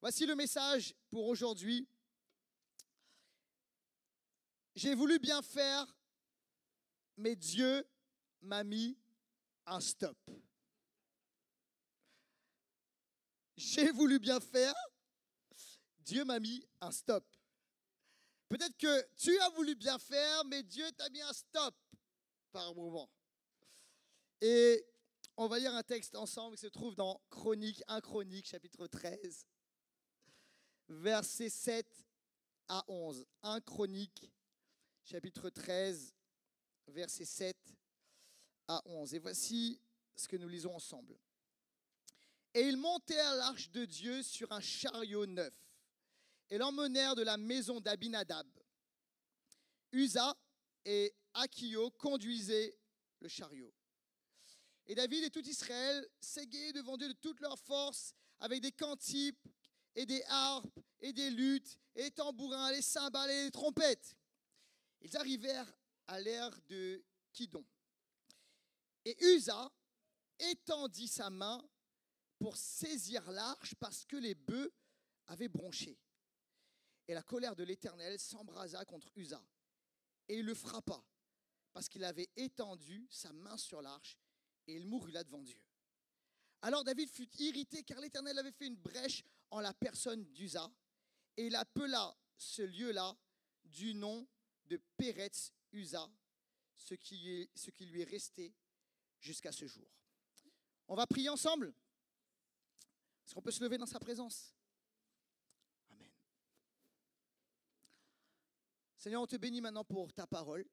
Voici le message pour aujourd'hui. J'ai voulu bien faire, mais Dieu m'a mis un stop. J'ai voulu bien faire, Dieu m'a mis un stop. Peut-être que tu as voulu bien faire, mais Dieu t'a mis un stop par moment. Et on va lire un texte ensemble qui se trouve dans 1 Chronique, chapitre 13, versets 7 à 11. 1 Chronique, chapitre 13, versets 7 à 11. Et voici ce que nous lisons ensemble. Et ils montèrent à l'arche de Dieu sur un chariot neuf et l'emmenèrent de la maison d'Abinadab. Uza et Achio conduisaient le chariot. Et David et tout Israël s'égayaient devant Dieu de toute leur force avec des cantiques et des harpes et des luttes et des tambourins, les cymbales et les trompettes. Ils arrivèrent à l'ère de Kidon. Et Uza étendit sa main pour saisir l'arche parce que les bœufs avaient bronché. Et la colère de l'Éternel s'embrasa contre Uza. Et il le frappa parce qu'il avait étendu sa main sur l'arche et il mourut là devant Dieu. Alors David fut irrité car l'Éternel avait fait une brèche en la personne d'Uza et il appela ce lieu-là du nom de Péretz Uza, ce qui lui est resté jusqu'à ce jour. On va prier ensemble. Est-ce qu'on peut se lever dans sa présence? Amen. Seigneur, on te bénit maintenant pour ta parole.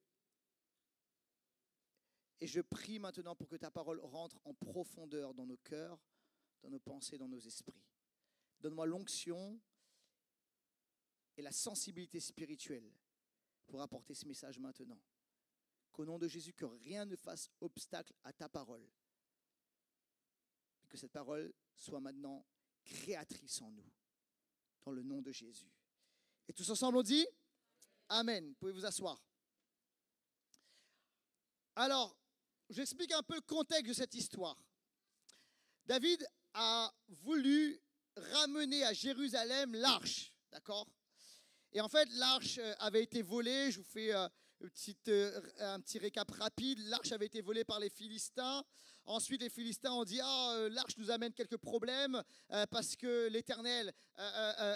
Et je prie maintenant pour que ta parole rentre en profondeur dans nos cœurs, dans nos pensées, dans nos esprits. Donne-moi l'onction et la sensibilité spirituelle pour apporter ce message maintenant. Qu'au nom de Jésus, que rien ne fasse obstacle à ta parole. Et que cette parole soit maintenant créatrice en nous, dans le nom de Jésus. Et tous ensemble, on dit Amen. Vous pouvez vous asseoir. Alors, j'explique un peu le contexte de cette histoire. David a voulu ramener à Jérusalem l'arche, d'accord? Et en fait, l'arche avait été volée. Je vous fais un petit récap rapide. L'arche avait été volée par les Philistins. Ensuite, les Philistins ont dit l'arche nous amène quelques problèmes parce que l'Éternel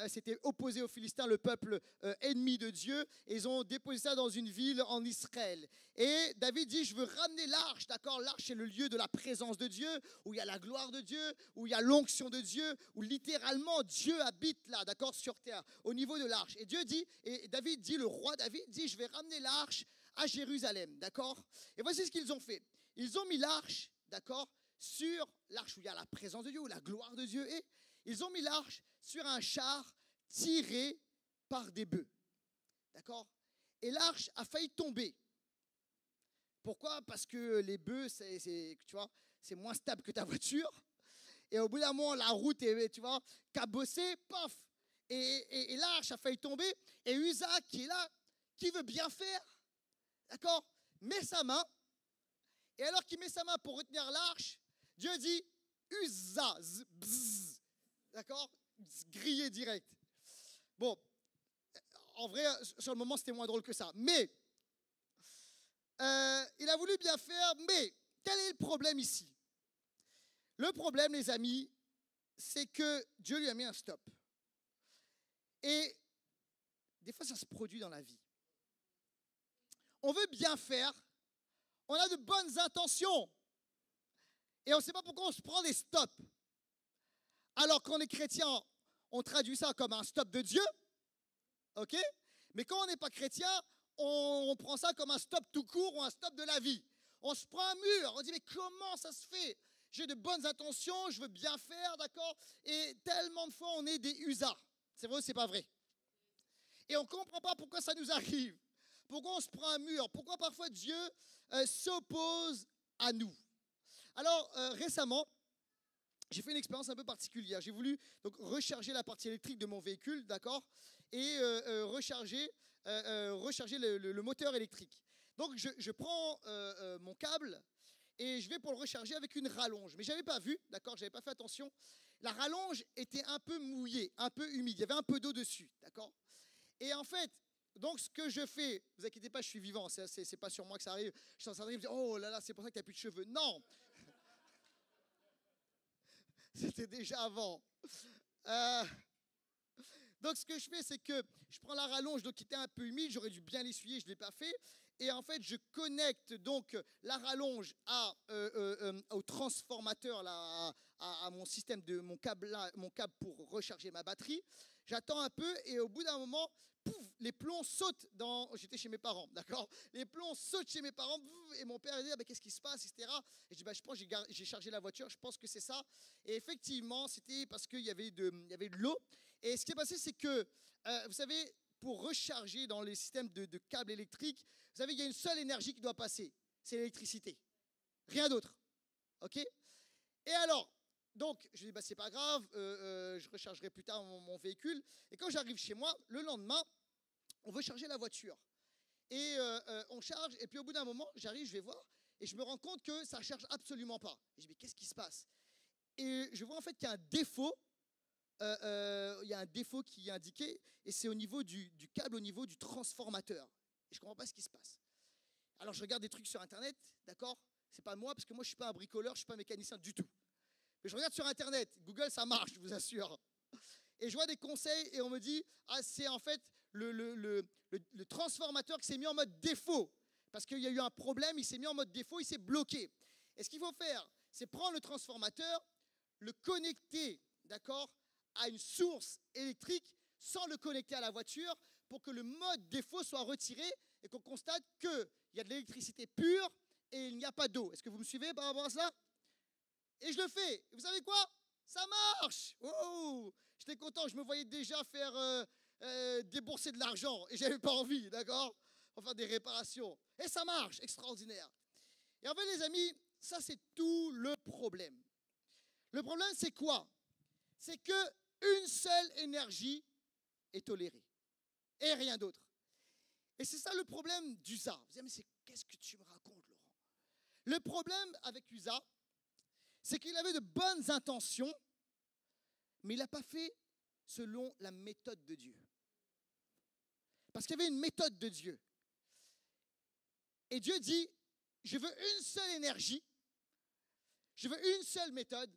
s'était opposé aux Philistins, le peuple ennemi de Dieu. Et ils ont déposé ça dans une ville en Israël. Et David dit je veux ramener l'arche, d'accord? L'arche, c'est le lieu de la présence de Dieu, où il y a la gloire de Dieu, où il y a l'onction de Dieu, où littéralement Dieu habite là, d'accord, sur terre, au niveau de l'arche. Et Dieu dit, et David dit, le roi David dit, je vais ramener l'arche à Jérusalem, d'accord? Et voici ce qu'ils ont fait. Ils ont mis l'arche, d'accord, sur l'arche où il y a la présence de Dieu, où la gloire de Dieu est. Ils ont mis l'arche sur un char tiré par des bœufs, d'accord? Et l'arche a failli tomber. Pourquoi? Parce que les bœufs, tu vois, c'est moins stable que ta voiture. Et au bout d'un moment, la route est, tu vois, cabossée, paf. Et l'arche a failli tomber. Et Uza, qui est là, qui veut bien faire, d'accord, met sa main. Et alors qu'il met sa main pour retenir l'arche, Dieu dit Uza, bzz, d'accord, grillé direct. Bon, en vrai, sur le moment, c'était moins drôle que ça. Mais il a voulu bien faire, mais quel est le problème ici? Le problème, les amis, c'est que Dieu lui a mis un stop. Et des fois, ça se produit dans la vie. On veut bien faire, on a de bonnes intentions, et on ne sait pas pourquoi on se prend des stops. Alors qu'on est chrétien, on traduit ça comme un stop de Dieu, ok? Mais quand on n'est pas chrétien, on prend ça comme un stop tout court ou un stop de la vie. On se prend un mur, on dit mais comment ça se fait? J'ai de bonnes intentions, je veux bien faire, d'accord? Et tellement de fois on est des usas. C'est vrai ou c'est pas vrai? Et on ne comprend pas pourquoi ça nous arrive. Pourquoi on se prend un mur? Pourquoi parfois Dieu s'oppose à nous? Alors récemment, j'ai fait une expérience un peu particulière. J'ai voulu donc recharger la partie électrique de mon véhicule, d'accord, et recharger le moteur électrique. Donc je prends mon câble et je vais pour le recharger avec une rallonge. Mais je n'avais pas vu, d'accord, je n'avais pas fait attention. La rallonge était un peu mouillée, un peu humide, il y avait un peu d'eau dessus, d'accord. Et en fait, donc ce que je fais, ne vous inquiétez pas, je suis vivant, c'est pas sur moi que ça arrive. Je suis en train de me dire, oh là là, c'est pour ça que tu n'as plus de cheveux. Non, c'était déjà avant. Euh, Donc, ce que je fais, c'est que je prends la rallonge donc, qui était un peu humide, j'aurais dû bien l'essuyer, je ne l'ai pas fait. Et en fait, je connecte donc la rallonge au transformateur, là, à mon système, mon câble pour recharger ma batterie. J'attends un peu et au bout d'un moment, pouf, les plombs sautent dans... J'étais chez mes parents, d'accord. Les plombs sautent chez mes parents pouf, et mon père dit, ah, ben, qu'est-ce qui se passe, etc. Et je dis, bah, je pense j'ai chargé la voiture, je pense que c'est ça. Et effectivement, c'était parce qu'il y avait de l'eau. Et ce qui est passé, c'est que, vous savez, pour recharger dans les systèmes de câbles électriques, vous savez, il y a une seule énergie qui doit passer, c'est l'électricité. Rien d'autre. OK? Et alors, donc, je dis, bah, c'est pas grave, je rechargerai plus tard mon véhicule. Et quand j'arrive chez moi, le lendemain, on veut charger la voiture. Et on charge, et puis au bout d'un moment, j'arrive, je vais voir, et je me rends compte que ça ne charge absolument pas. Et je dis, mais qu'est-ce qui se passe? Et je vois en fait qu'il y a un défaut. Il y a un défaut qui est indiqué, et c'est au niveau du câble, au niveau du transformateur. Et je ne comprends pas ce qui se passe. Alors je regarde des trucs sur Internet, d'accord? C'est pas moi, parce que moi je ne suis pas un bricoleur, je ne suis pas un mécanicien du tout. Mais je regarde sur Internet, Google ça marche, je vous assure. Et je vois des conseils, et on me dit, ah c'est en fait le transformateur qui s'est mis en mode défaut. Parce qu'il y a eu un problème, il s'est mis en mode défaut, il s'est bloqué. Et ce qu'il faut faire, c'est prendre le transformateur, le connecter, d'accord, à une source électrique sans le connecter à la voiture pour que le mode défaut soit retiré et qu'on constate qu'il y a de l'électricité pure et il n'y a pas d'eau. Est-ce que vous me suivez par rapport à ça? Et je le fais. Et vous savez quoi? Ça marche. Oh, j'étais content, je me voyais déjà faire débourser de l'argent et j'avais pas envie, d'accord? Enfin des réparations. Et ça marche, extraordinaire. Et en fait les amis, ça c'est tout le problème. Le problème c'est quoi? C'est qu'une seule énergie est tolérée et rien d'autre. Et c'est ça le problème d'Usa. Vous dites, mais qu'est-ce que tu me racontes, Laurent? Le problème avec Usa, c'est qu'il avait de bonnes intentions, mais il n'a pas fait selon la méthode de Dieu. Parce qu'il y avait une méthode de Dieu. Et Dieu dit, je veux une seule énergie, je veux une seule méthode,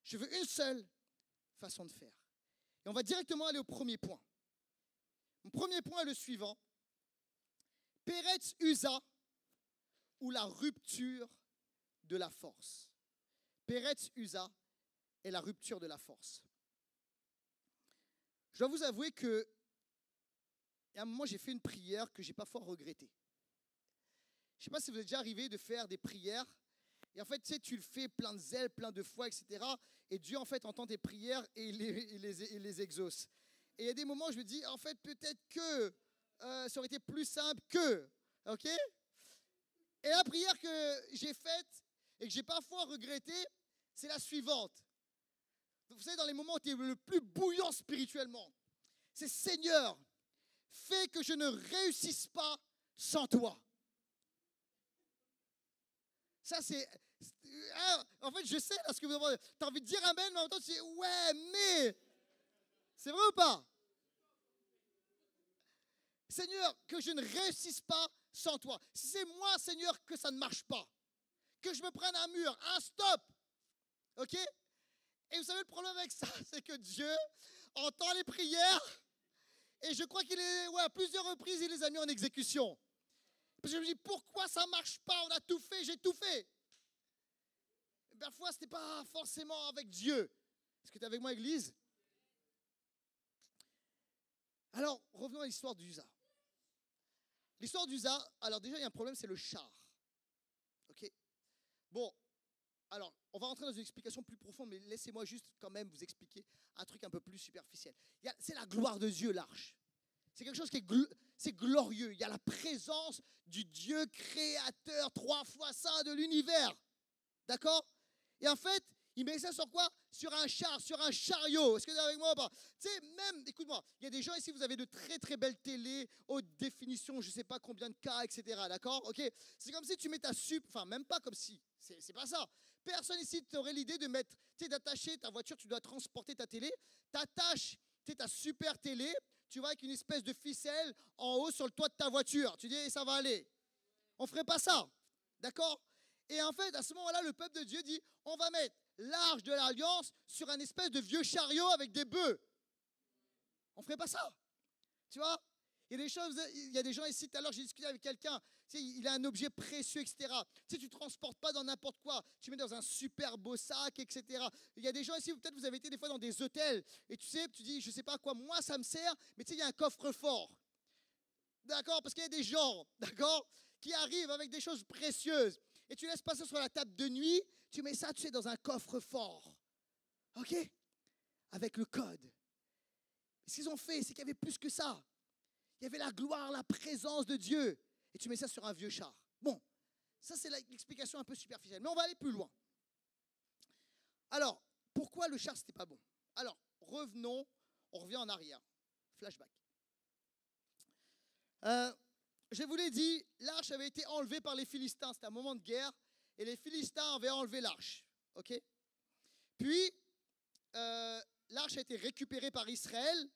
je veux une seule façon de faire. Et on va directement aller au premier point. Mon premier point est le suivant. Peretz Usa, ou la rupture de la force. Peretz Usa est la rupture de la force. Je dois vous avouer que, à un moment, j'ai fait une prière que je n'ai pas fort regrettée. Je ne sais pas si vous êtes déjà arrivé de faire des prières. Et en fait, tu sais, tu le fais plein de zèle, plein de foi, etc. Et Dieu, en fait, entend tes prières et il les exauce. Et il y a des moments où je me dis, en fait, peut-être que ça aurait été plus simple que, ok? Et la prière que j'ai faite et que j'ai parfois regrettée, c'est la suivante. Vous savez, dans les moments où tu es le plus bouillant spirituellement, c'est Seigneur, fais que je ne réussisse pas sans toi. Ça, c'est... En fait, je sais, parce que tu as envie de dire amen, mais en même temps, tu dis, ouais, mais... C'est vrai ou pas? Seigneur, que je ne réussisse pas sans toi. Si c'est moi, Seigneur, que ça ne marche pas, que je me prenne un mur, un stop, ok? Et vous savez, le problème avec ça, c'est que Dieu entend les prières, et je crois qu'il est, à plusieurs reprises, il les a mis en exécution. Parce que je me dis, pourquoi ça ne marche pas? On a tout fait, j'ai tout fait. Et parfois, ce n'était pas forcément avec Dieu. Est-ce que tu es avec moi, Église? Alors, revenons à l'histoire d'Usa. L'histoire d'Usa, alors déjà, il y a un problème, c'est le char. Ok? Bon, alors, on va rentrer dans une explication plus profonde, mais laissez-moi juste quand même vous expliquer un truc un peu plus superficiel. C'est la gloire de Dieu, l'arche. C'est quelque chose qui est glorieux. Il y a la présence du Dieu créateur 3 fois saint de l'univers. D'accord? Et en fait, Il met ça sur quoi? Sur un char, sur un chariot. Est-ce que vous êtes avec moi ou pas? Tu sais, même, écoute-moi, il y a des gens ici, vous avez de très très belles télés, haute définition, je ne sais pas combien de K, etc. D'accord? Ok. C'est comme si tu mets ta enfin, même pas comme si, c'est pas ça. Personne ici t'aurait l'idée de mettre, tu sais, d'attacher ta voiture, tu dois transporter ta télé, t'attaches, tu sais, ta super télé, tu vas avec une espèce de ficelle en haut sur le toit de ta voiture. Tu dis, eh, ça va aller. On ne ferait pas ça. D'accord? Et en fait, à ce moment-là, le peuple de Dieu dit, on va mettre l'arche de l'alliance sur un espèce de vieux chariot avec des bœufs. On ne ferait pas ça. Tu vois? Il y a des choses, il y a des gens ici, tout à l'heure, j'ai discuté avec quelqu'un, tu sais, il a un objet précieux, etc. Tu sais, tu ne transportes pas dans n'importe quoi, tu mets dans un super beau sac, etc. Il y a des gens ici, peut-être vous avez été des fois dans des hôtels, et tu sais, tu dis, je ne sais pas à quoi moi ça me sert, mais tu sais, il y a un coffre-fort. D'accord? Parce qu'il y a des gens, d'accord, qui arrivent avec des choses précieuses, et tu laisses passer sur la table de nuit, tu mets ça, tu sais, dans un coffre-fort. OK? Avec le code. Ce qu'ils ont fait, c'est qu'il y avait plus que ça. Il y avait la gloire, la présence de Dieu. Et tu mets ça sur un vieux char. Bon, ça c'est l'explication un peu superficielle. Mais on va aller plus loin. Alors, pourquoi le char, c'était pas bon? Alors, revenons, on revient en arrière. Flashback. Je vous l'ai dit, l'arche avait été enlevée par les Philistins. C'était un moment de guerre. Et les Philistins avaient enlevé l'arche. OK? Puis, l'arche a été récupérée par Israël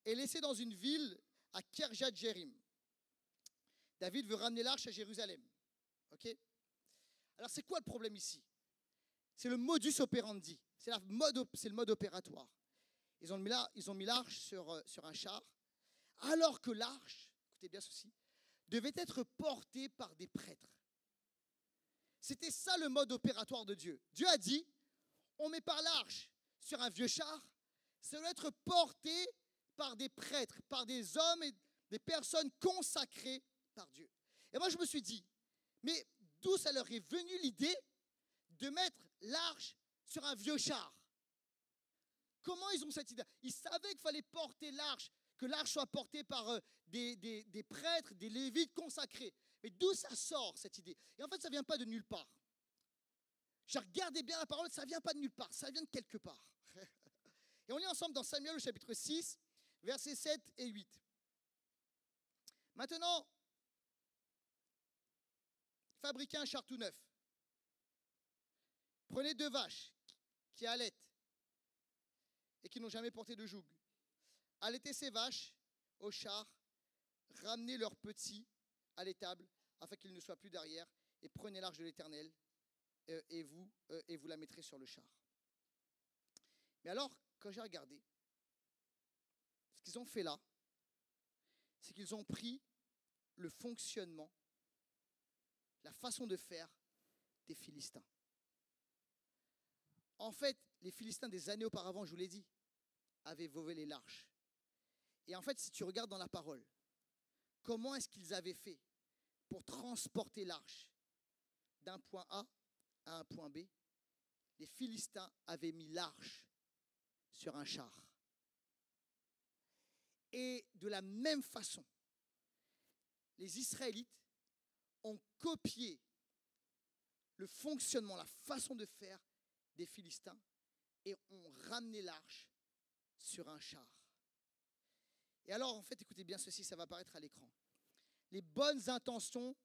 et laissée dans une ville à Kirjat-Jérim. David veut ramener l'arche à Jérusalem. OK? Alors, c'est quoi le problème ici? C'est le modus operandi. C'est le mode opératoire. Ils ont mis l'arche sur un char, alors que l'arche, écoutez bien ceci, devait être portée par des prêtres. C'était ça le mode opératoire de Dieu. Dieu a dit, on met par l'arche sur un vieux char, ça doit être porté par des prêtres, par des hommes et des personnes consacrées par Dieu. Et moi je me suis dit, mais d'où ça leur est venu l'idée de mettre l'arche sur un vieux char? Comment ils ont cette idée? Ils savaient qu'il fallait porter l'arche, que l'arche soit portée par des prêtres, des lévites consacrés. Mais d'où ça sort cette idée? Et en fait, ça ne vient pas de nulle part. J'ai regardé bien la parole, ça ne vient pas de nulle part, ça vient de quelque part. Et on lit ensemble dans Samuel au chapitre 6, versets 7 et 8. Maintenant, fabriquez un char tout neuf. Prenez 2 vaches qui allaitent et qui n'ont jamais porté de joug. Allaitez ces vaches au char, ramenez leurs petits à l'étable afin qu'ils ne soient plus derrière et prenez l'arche de l'Éternel et vous la mettrez sur le char. Mais alors, quand j'ai regardé, ce qu'ils ont fait là, c'est qu'ils ont pris le fonctionnement, la façon de faire des Philistins. En fait, les Philistins des années auparavant, je vous l'ai dit, avaient volé l'arche. Et en fait, si tu regardes dans la parole, comment est-ce qu'ils avaient fait pour transporter l'arche d'un point A à un point B? Les Philistins avaient mis l'arche sur un char. Et de la même façon, les Israélites ont copié le fonctionnement, la façon de faire des Philistins et ont ramené l'arche sur un char. Et alors, en fait, écoutez bien ceci, ça va apparaître à l'écran. Les bonnes intentions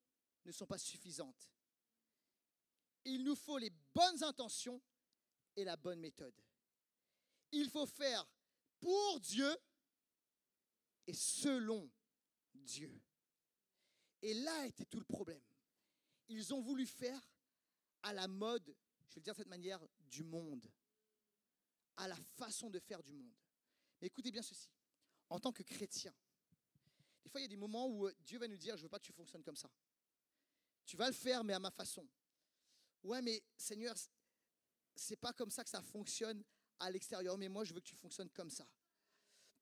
ne sont pas suffisantes. Il nous faut les bonnes intentions et la bonne méthode. Il faut faire pour Dieu et selon Dieu. Et là était tout le problème. Ils ont voulu faire à la mode, je vais le dire de cette manière, du monde. À la façon de faire du monde. Mais écoutez bien ceci. En tant que chrétien, des fois il y a des moments où Dieu va nous dire, je ne veux pas que tu fonctionnes comme ça. Tu vas le faire, mais à ma façon. Ouais, mais Seigneur, c'est pas comme ça que ça fonctionne à l'extérieur, mais moi je veux que tu fonctionnes comme ça.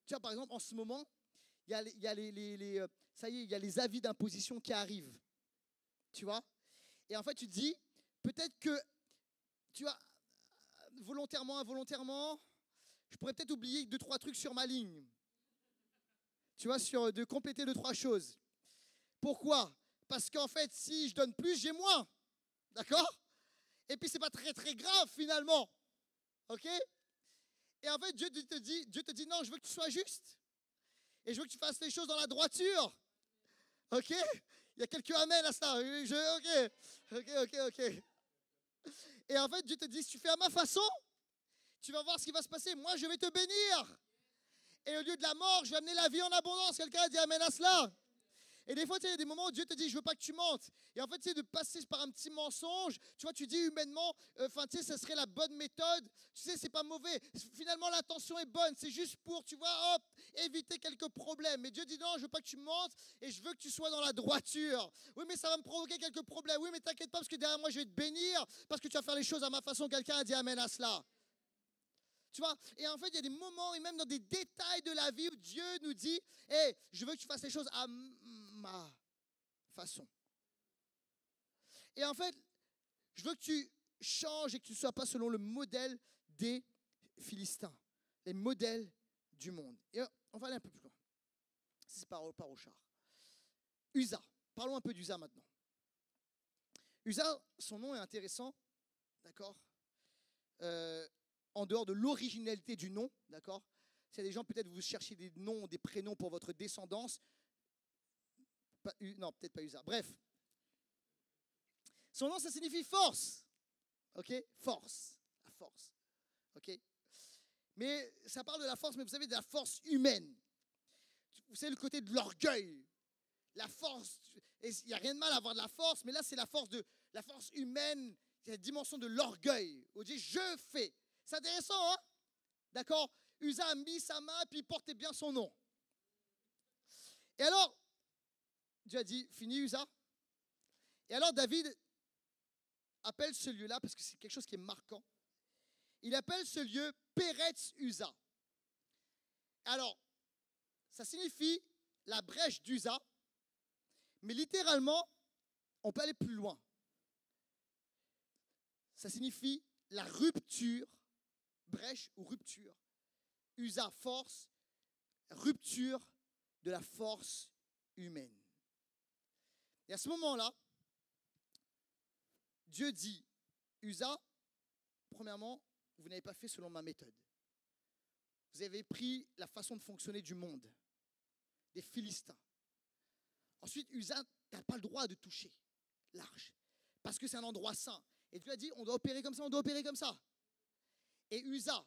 Tu vois, par exemple, en ce moment, il y a ça y est, il y a les avis d'imposition qui arrivent. Tu vois? Et en fait, tu te dis, peut-être que, tu vois, volontairement, involontairement, je pourrais peut-être oublier 2-3 trucs sur ma ligne. Tu vois, de compléter 2-3 choses. Pourquoi? Parce qu'en fait, si je donne plus, j'ai moins. D'accord? Et puis, c'est pas très, très grave finalement. OK? Et en fait, Dieu te dit, non, je veux que tu sois juste. Et je veux que tu fasses les choses dans la droiture. OK? Il y a quelques amen à ça. OK. Et en fait, Dieu te dit, si tu fais à ma façon, tu vas voir ce qui va se passer. Moi, je vais te bénir. Et au lieu de la mort, je vais amener la vie en abondance. Quelqu'un a dit amen à cela. Et des fois, tu sais, il y a des moments où Dieu te dit, je ne veux pas que tu mentes. Et en fait, tu sais, de passer par un petit mensonge, tu vois, tu dis humainement, tu sais, ça serait la bonne méthode. Tu sais, c'est pas mauvais. Finalement, l'intention est bonne. C'est juste pour, tu vois, hop, éviter quelques problèmes. Mais Dieu dit, non, je ne veux pas que tu mentes et je veux que tu sois dans la droiture. Oui, mais ça va me provoquer quelques problèmes. Oui, mais t'inquiète pas, parce que derrière moi, je vais te bénir, parce que tu vas faire les choses à ma façon. Quelqu'un a dit amen à cela. Tu vois, et en fait, il y a des moments, et même dans des détails de la vie, où Dieu nous dit, hey, je veux que tu fasses les choses à ma façon. Et en fait, je veux que tu changes et que tu ne sois pas selon le modèle des Philistins, les modèles du monde. Et on va aller un peu plus loin. C'est par au char. Uza. Parlons un peu d'Uza maintenant. Uza, son nom est intéressant, d'accord, en dehors de l'originalité du nom, d'accord. S'il y a des gens, peut-être vous cherchez des noms, des prénoms pour votre descendance. Non, peut-être pas Uza. Bref. Son nom, ça signifie force. OK? Force. La force. OK? Mais ça parle de la force, mais vous savez, de la force humaine. Vous savez, le côté de l'orgueil. La force. Il n'y a rien de mal à avoir de la force, mais là, c'est la force humaine. C'est la dimension de l'orgueil. On dit, je fais. C'est intéressant, hein? D'accord? Uza a mis sa main, puis il portait bien son nom. Et alors, Dieu a dit, fini Uza. Et alors, David appelle ce lieu-là, parce que c'est quelque chose qui est marquant, il appelle ce lieu Peretz Uza. Alors, ça signifie la brèche d'Uza, mais littéralement, on peut aller plus loin. Ça signifie la rupture, brèche ou rupture. Uza, force, rupture de la force humaine. Et à ce moment-là, Dieu dit, Uza, premièrement, vous n'avez pas fait selon ma méthode. Vous avez pris la façon de fonctionner du monde, des Philistins. Ensuite, Uza, tu n'as pas le droit de toucher l'arche, parce que c'est un endroit saint. Et Dieu a dit, on doit opérer comme ça, on doit opérer comme ça. Et Uza,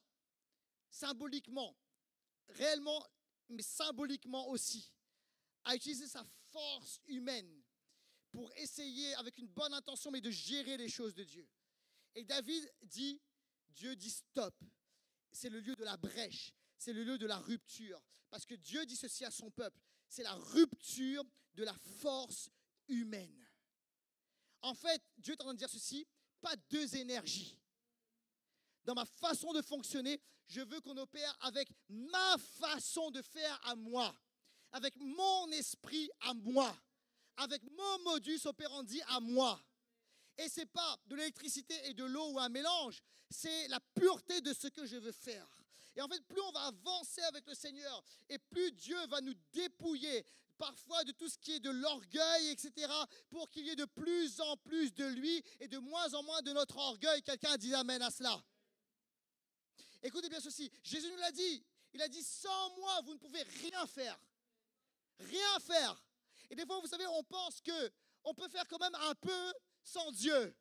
symboliquement, réellement, mais symboliquement aussi, a utilisé sa force humaine pour essayer, avec une bonne intention, mais de gérer les choses de Dieu. Et David dit, Dieu dit stop. C'est le lieu de la brèche, c'est le lieu de la rupture. Parce que Dieu dit ceci à son peuple, c'est la rupture de la force humaine. En fait, Dieu est en train de dire ceci, pas deux énergies. Dans ma façon de fonctionner, je veux qu'on opère avec ma façon de faire à moi, avec mon esprit à moi, avec mon modus operandi à moi. Et ce n'est pas de l'électricité et de l'eau ou un mélange, c'est la pureté de ce que je veux faire. Et en fait, plus on va avancer avec le Seigneur, et plus Dieu va nous dépouiller parfois de tout ce qui est de l'orgueil, etc., pour qu'il y ait de plus en plus de lui et de moins en moins de notre orgueil. Quelqu'un dit amen à cela. Écoutez bien ceci, Jésus nous l'a dit, il a dit, sans moi, vous ne pouvez rien faire. Rien faire. Et des fois, vous savez, on pense qu'on peut faire quand même un peu sans Dieu,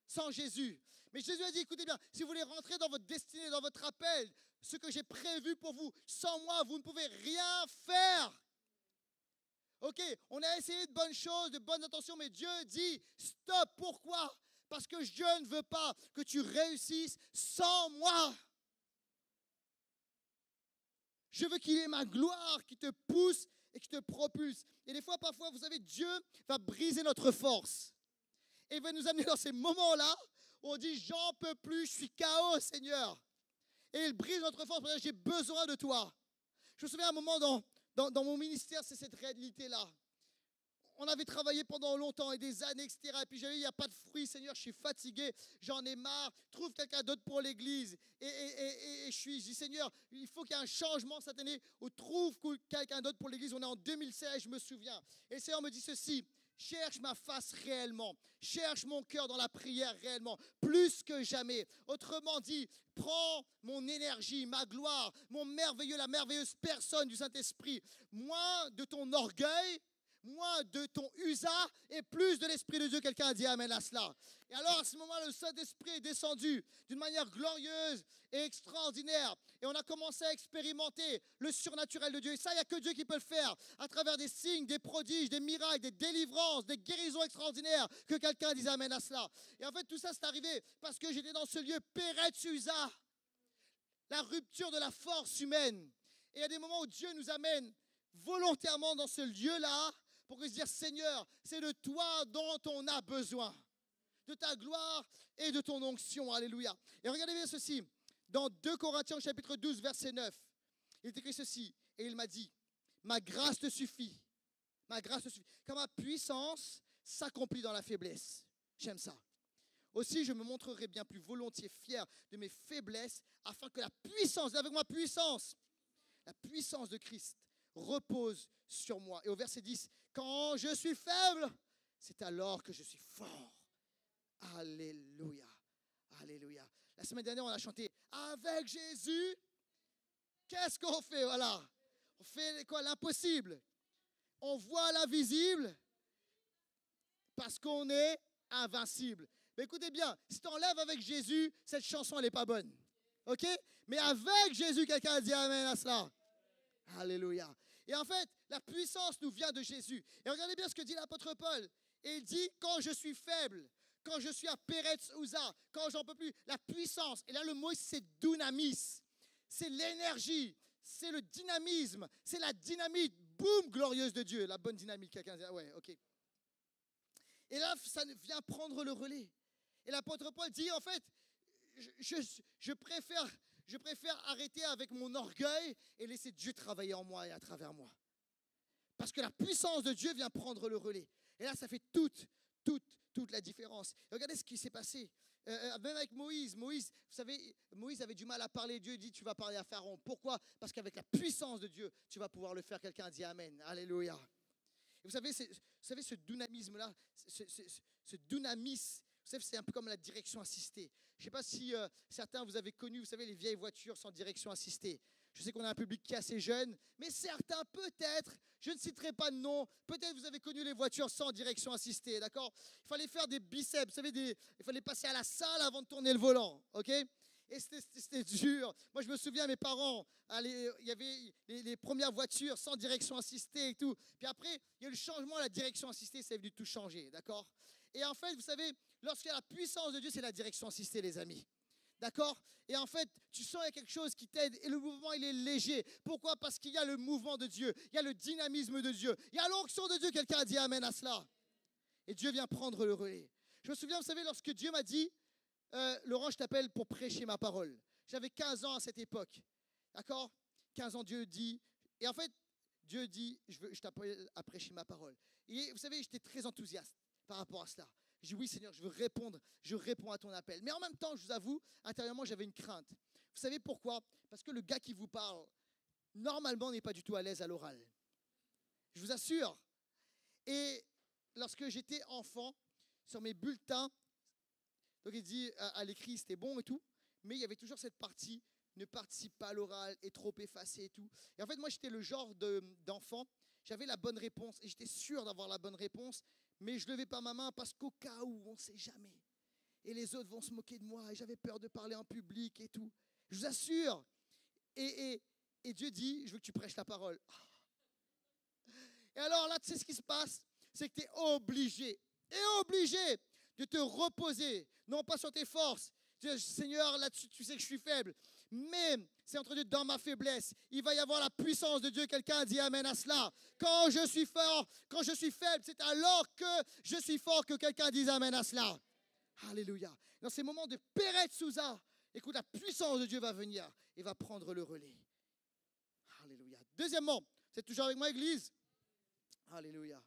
sans Jésus. Mais Jésus a dit, écoutez bien, si vous voulez rentrer dans votre destinée, dans votre appel, ce que j'ai prévu pour vous, sans moi, vous ne pouvez rien faire. Ok, on a essayé de bonnes choses, de bonnes intentions, mais Dieu dit, stop, pourquoi? Parce que je ne veux pas que tu réussisses sans moi. Je veux qu'il y ait ma gloire qui te pousse et qui te propulse. Et des fois, parfois, vous savez, Dieu va briser notre force. Et il va nous amener dans ces moments-là où on dit, j'en peux plus, je suis KO, Seigneur. Et il brise notre force parce que j'ai besoin de toi. Je me souviens un moment dans mon ministère, c'est cette réalité-là. On avait travaillé pendant longtemps et des années, etc. Et puis il n'y a pas de fruits, Seigneur, je suis fatigué, j'en ai marre, trouve quelqu'un d'autre pour l'église. Et je dis, Seigneur, il faut qu'il y ait un changement cette année, ou trouve quelqu'un d'autre pour l'église. On est en 2016, je me souviens. Et le Seigneur me dit ceci, cherche ma face réellement, cherche mon cœur dans la prière réellement, plus que jamais. Autrement dit, prends mon énergie, ma gloire, la merveilleuse personne du Saint-Esprit, moins de ton orgueil, moins de ton usa et plus de l'Esprit de Dieu. Quelqu'un a dit amen à cela. Et alors à ce moment-là, le Saint-Esprit est descendu d'une manière glorieuse et extraordinaire. Et on a commencé à expérimenter le surnaturel de Dieu. Et ça, il n'y a que Dieu qui peut le faire à travers des signes, des prodiges, des miracles, des délivrances, des guérisons extraordinaires. Que quelqu'un dise amen à cela. Et en fait, tout ça, c'est arrivé parce que j'étais dans ce lieu Peretz Usa, la rupture de la force humaine. Et il y a des moments où Dieu nous amène volontairement dans ce lieu-là pour se dire, Seigneur, c'est de toi dont on a besoin, de ta gloire et de ton onction. Alléluia. Et regardez bien ceci, dans 2 Corinthiens chapitre 12, verset 9, il est écrit ceci, et il m'a dit, ma grâce te suffit, car ma puissance s'accomplit dans la faiblesse. J'aime ça. Aussi, je me montrerai bien plus volontiers fier de mes faiblesses, afin que la puissance, avec ma puissance, la puissance de Christ repose sur moi. Et au verset 10, quand je suis faible, c'est alors que je suis fort. Alléluia. Alléluia. La semaine dernière, on a chanté avec Jésus. Qu'est-ce qu'on fait? Voilà. On fait quoi? L'impossible. On voit l'invisible parce qu'on est invincible. Mais écoutez bien, si tu enlèves avec Jésus, cette chanson, elle n'est pas bonne. OK? Mais avec Jésus, quelqu'un a dit amen à cela. Alléluia. Et en fait, la puissance nous vient de Jésus. Et regardez bien ce que dit l'apôtre Paul. Et il dit, quand je suis faible, quand je suis à Peretz Usa, quand j'en peux plus, la puissance. Et là, le mot, c'est dunamis. C'est l'énergie, c'est le dynamisme, c'est la dynamite, boum, glorieuse de Dieu. La bonne dynamite, quelqu'un dit, ah ouais, ok. Et là, ça vient prendre le relais. Et l'apôtre Paul dit, en fait, je préfère arrêter avec mon orgueil et laisser Dieu travailler en moi et à travers moi. Parce que la puissance de Dieu vient prendre le relais. Et là, ça fait toute la différence. Et regardez ce qui s'est passé. Même avec Moïse, vous savez, Moïse avait du mal à parler. Dieu dit, tu vas parler à Pharaon. Pourquoi? Parce qu'avec la puissance de Dieu, tu vas pouvoir le faire. Quelqu'un dit amen. Alléluia. Et vous savez, ce dynamisme-là, ce dunamis, vous savez, c'est un peu comme la direction assistée. Je ne sais pas si certains vous avez connu, vous savez, les vieilles voitures sans direction assistée. Je sais qu'on a un public qui est assez jeune, mais certains peut-être, je ne citerai pas de nom, peut-être vous avez connu les voitures sans direction assistée, d'accord? Il fallait faire des biceps, vous savez, il fallait passer à la salle avant de tourner le volant, ok? Et c'était dur. Moi, je me souviens, mes parents, il y avait les premières voitures sans direction assistée et tout. Puis après, il y a eu le changement, la direction assistée, c'est venu tout changer, d'accord? Et en fait, vous savez, lorsqu'il y a la puissance de Dieu, c'est la direction assistée, les amis. D'accord? Et en fait, tu sens qu'il y a quelque chose qui t'aide et le mouvement, il est léger. Pourquoi? Parce qu'il y a le mouvement de Dieu, il y a le dynamisme de Dieu, il y a l'onction de Dieu. Quelqu'un a dit amen à cela. Et Dieu vient prendre le relais. Je me souviens, vous savez, lorsque Dieu m'a dit, Laurent, je t'appelle pour prêcher ma parole. J'avais 15 ans à cette époque. D'accord? 15 ans, Dieu dit. Et en fait, Dieu dit, je t'appelle à prêcher ma parole. Et vous savez, j'étais très enthousiaste par rapport à cela. Je dis oui Seigneur, je réponds à ton appel. Mais en même temps, je vous avoue, intérieurement, j'avais une crainte. Vous savez pourquoi? Parce que le gars qui vous parle, normalement, n'est pas du tout à l'aise à l'oral. Je vous assure. Et lorsque j'étais enfant, sur mes bulletins, donc il dit à l'écrit, c'était bon et tout, mais il y avait toujours cette partie, ne participe pas à l'oral, est trop effacé et tout. Et en fait, moi, j'étais le genre d'enfant, j'avais la bonne réponse et j'étais sûr d'avoir la bonne réponse, mais je ne levais pas ma main parce qu'au cas où, on ne sait jamais. Et les autres vont se moquer de moi et j'avais peur de parler en public et tout. Je vous assure. Et Dieu dit, je veux que tu prêches la parole. Et alors là, tu sais ce qui se passe? C'est que tu es obligé de te reposer, non pas sur tes forces. Seigneur, là-dessus, tu sais que je suis faible. Mais c'est entre Dieu, dans ma faiblesse, il va y avoir la puissance de Dieu. Quelqu'un a dit amen à cela. Quand je suis fort, quand je suis faible, c'est alors que je suis fort que quelqu'un dise amen à cela. Alléluia. Dans ces moments de Peretz Usa, écoute, la puissance de Dieu va venir et va prendre le relais. Alléluia. Deuxièmement, c'est toujours avec moi, Église. Alléluia.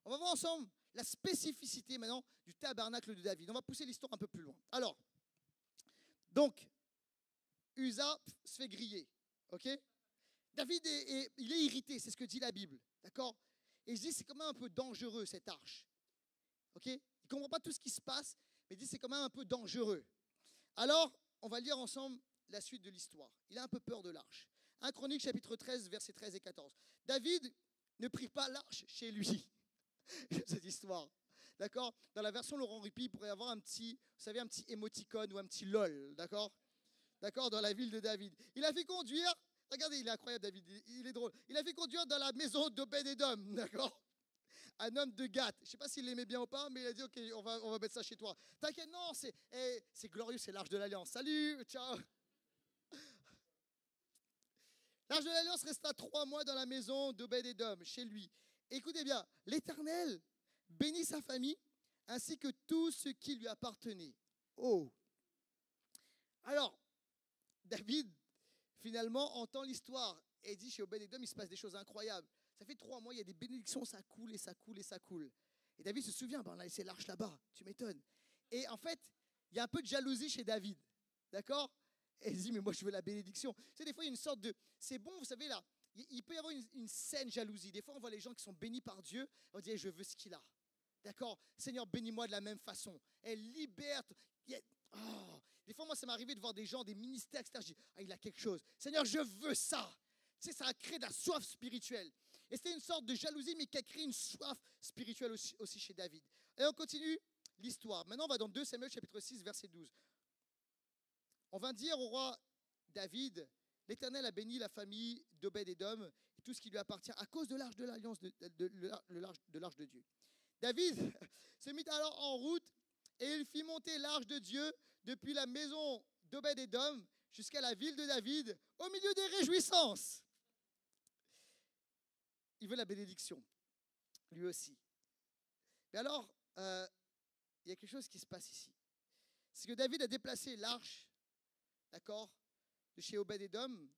On va voir ensemble la spécificité maintenant du tabernacle de David. On va pousser l'histoire un peu plus loin. Alors, donc, Usa se fait griller, ok? David, il est irrité, c'est ce que dit la Bible, d'accord? Et je dis, c'est quand même un peu dangereux, cette arche. Ok? Il ne comprend pas tout ce qui se passe, mais il dit, c'est quand même un peu dangereux. Alors, on va lire ensemble la suite de l'histoire. Il a un peu peur de l'arche. 1 Chronique, chapitre 13, versets 13 et 14. David ne prit pas l'arche chez lui. Cette histoire. D'accord? Dans la version Laurent Rupi, il pourrait y avoir un petit, vous savez, un petit émoticône ou un petit lol. D'accord? D'accord? Dans la ville de David. Il a fait conduire, regardez, il est incroyable, David, il est drôle. Il a fait conduire dans la maison d'Obed-Édom. D'accord? Un homme de Gath. Je ne sais pas s'il l'aimait bien ou pas, mais il a dit, OK, on va mettre ça chez toi. T'inquiète, non, c'est glorieux, c'est l'Arche de l'Alliance. Salut, ciao. L'Arche de l'Alliance resta 3 mois dans la maison d'Obed-Édom, chez lui. Écoutez bien, l'Éternel bénit sa famille ainsi que tout ce qui lui appartenait. Oh! Alors, David, finalement, entend l'histoire et dit chez Obed-Édom, il se passe des choses incroyables. Ça fait 3 mois, il y a des bénédictions, ça coule et ça coule et ça coule. Et David se souvient, ben on a laissé l'arche là-bas, tu m'étonnes. Et en fait, il y a un peu de jalousie chez David, d'accord? Et il dit, mais moi je veux la bénédiction. Tu sais, des fois, il y a une sorte de... C'est bon, vous savez, là, il peut y avoir une saine jalousie. Des fois, on voit les gens qui sont bénis par Dieu, on dit, je veux ce qu'il a. D'accord? Seigneur, bénis-moi de la même façon. Elle libère... Oh. Des fois, moi, ça m'est arrivé de voir des gens, des ministères, etc. Je dis, il a quelque chose. Seigneur, je veux ça. Tu sais, ça a créé de la soif spirituelle. Et c'était une sorte de jalousie, mais qui a créé une soif spirituelle aussi chez David. Et on continue l'histoire. Maintenant, on va dans 2 Samuel, chapitre 6, verset 12. On va dire au roi David, l'Éternel a béni la famille d'Obed-Édom et tout ce qui lui appartient à cause de l'arche de l'alliance, de l'arche de Dieu. David se mit alors en route et il fit monter l'arche de Dieu depuis la maison d'Obed-Édom jusqu'à la ville de David au milieu des réjouissances. Il veut la bénédiction, lui aussi. Mais alors, il y a quelque chose qui se passe ici. C'est que David a déplacé l'arche, d'accord, de chez Obed-Édom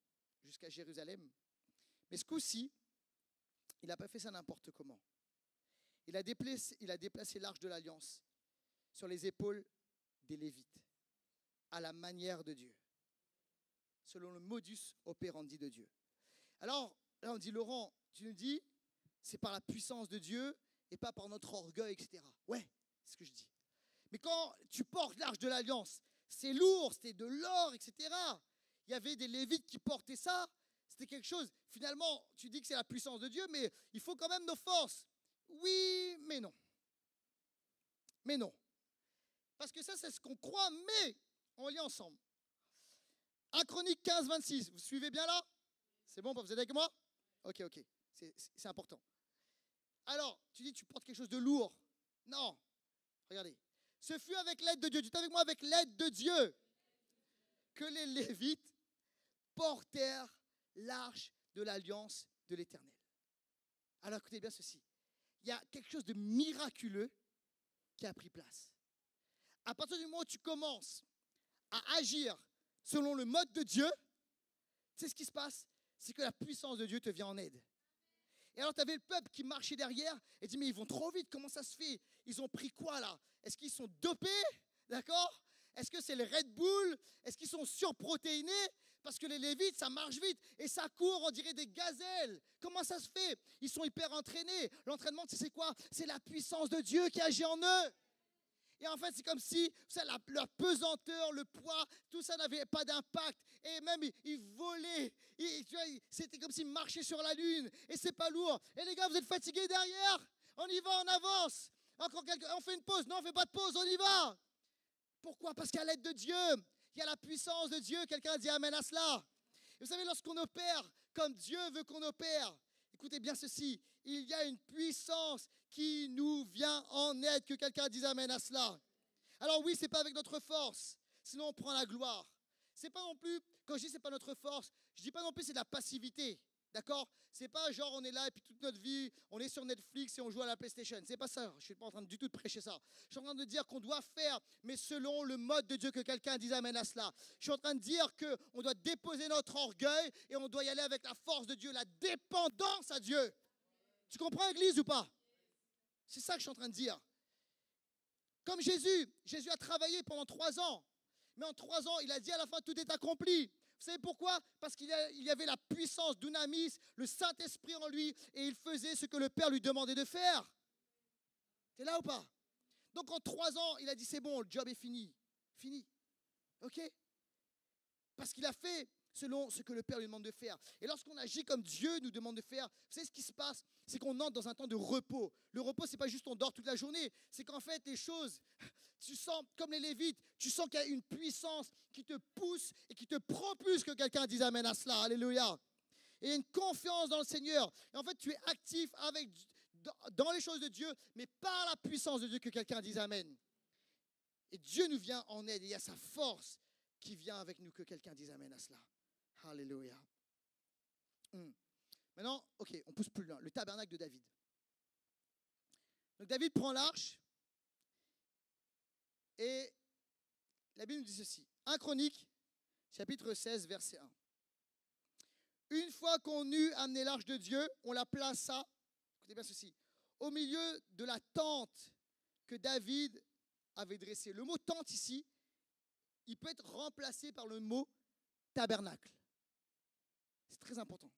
jusqu'à Jérusalem. Mais ce coup-ci, il n'a pas fait ça n'importe comment. Il a déplacé l'arche de l'Alliance sur les épaules des Lévites, à la manière de Dieu, selon le modus operandi de Dieu. Alors, là on dit, Laurent, tu nous dis, c'est par la puissance de Dieu et pas par notre orgueil, etc. Ouais, c'est ce que je dis. Mais quand tu portes l'arche de l'Alliance, c'est lourd, c'était de l'or, etc. Il y avait des Lévites qui portaient ça. C'était quelque chose, finalement, tu dis que c'est la puissance de Dieu, mais il faut quand même nos forces. Oui, mais non. Mais non. Parce que ça, c'est ce qu'on croit, mais on lit ensemble. 1 Chronique 15, 26. Vous suivez bien là? C'est bon, vous êtes avec moi? Ok. C'est important. Alors, tu dis, tu portes quelque chose de lourd. Non. Regardez. Ce fut avec l'aide de Dieu. Tu es avec moi, avec l'aide de Dieu, que les Lévites portèrent l'arche de l'alliance de l'Éternel. Alors écoutez bien ceci. Il y a quelque chose de miraculeux qui a pris place. À partir du moment où tu commences à agir selon le mode de Dieu, tu sais ce qui se passe? C'est que la puissance de Dieu te vient en aide. Et alors, tu avais le peuple qui marchait derrière et dit, mais ils vont trop vite, comment ça se fait? Ils ont pris quoi là? Est-ce qu'ils sont dopés? D'accord? Est-ce que c'est le Red Bull? Est-ce qu'ils sont surprotéinés? Parce que les Lévites, ça marche vite et ça court, on dirait des gazelles. Comment ça se fait? Ils sont hyper entraînés. L'entraînement, tu sais quoi? C'est la puissance de Dieu qui agit en eux. Et en fait, c'est comme si leur pesanteur, le poids, tout ça n'avait pas d'impact. Et même, ils volaient. C'était comme s'ils marchaient sur la lune. Et c'est pas lourd. Et les gars, vous êtes fatigués derrière? On y va, on avance. On fait une pause. Non, on ne fait pas de pause, on y va. Pourquoi? Parce qu'à l'aide de Dieu, il y a la puissance de Dieu. Quelqu'un a dit amen à cela. Et vous savez, lorsqu'on opère comme Dieu veut qu'on opère, écoutez bien ceci, il y a une puissance qui nous vient en aide, que quelqu'un dise amen à cela. Alors oui, ce n'est pas avec notre force, sinon on prend la gloire. C'est pas non plus, quand je dis c'est pas notre force, je dis pas non plus c'est de la passivité, d'accord? C'est pas genre on est là et puis toute notre vie, on est sur Netflix et on joue à la PlayStation. C'est pas ça, je suis pas en train du tout de prêcher ça. Je suis en train de dire qu'on doit faire, mais selon le mode de Dieu, que quelqu'un dise amen à cela. Je suis en train de dire qu'on doit déposer notre orgueil et on doit y aller avec la force de Dieu, la dépendance à Dieu. Tu comprends, Église, ou pas? C'est ça que je suis en train de dire. Comme Jésus a travaillé pendant 3 ans. Mais en 3 ans, il a dit à la fin, tout est accompli. Vous Vous savez pourquoi? Parce qu'il y avait la puissance d'Unamis, le Saint-Esprit en lui, et il faisait ce que le Père lui demandait de faire. T'es là ou pas? Donc en 3 ans, il a dit c'est bon, le job est fini. Fini. Ok? Parce qu'il a fait selon ce que le Père lui demande de faire. Et lorsqu'on agit comme Dieu nous demande de faire, vous savez ce qui se passe? C'est qu'on entre dans un temps de repos. Le repos, c'est pas juste on dort toute la journée. C'est qu'en fait, les choses, tu sens, comme les Lévites, tu sens qu'il y a une puissance qui te pousse et qui te propulse, que quelqu'un dise amen à cela. Alléluia. Et il y a une confiance dans le Seigneur. Et en fait, tu es actif dans les choses de Dieu, mais par la puissance de Dieu, que quelqu'un dise amen. Et Dieu nous vient en aide. Et il y a sa force qui vient avec nous, que quelqu'un dise amen à cela. Alléluia. Maintenant, ok, on pousse plus loin. Le tabernacle de David. Donc David prend l'arche et la Bible nous dit ceci. 1 Chroniques, chapitre 16, verset 1. Une fois qu'on eut amené l'arche de Dieu, on la plaça, écoutez bien ceci, au milieu de la tente que David avait dressée. Le mot tente ici, il peut être remplacé par le mot tabernacle. C'est très important.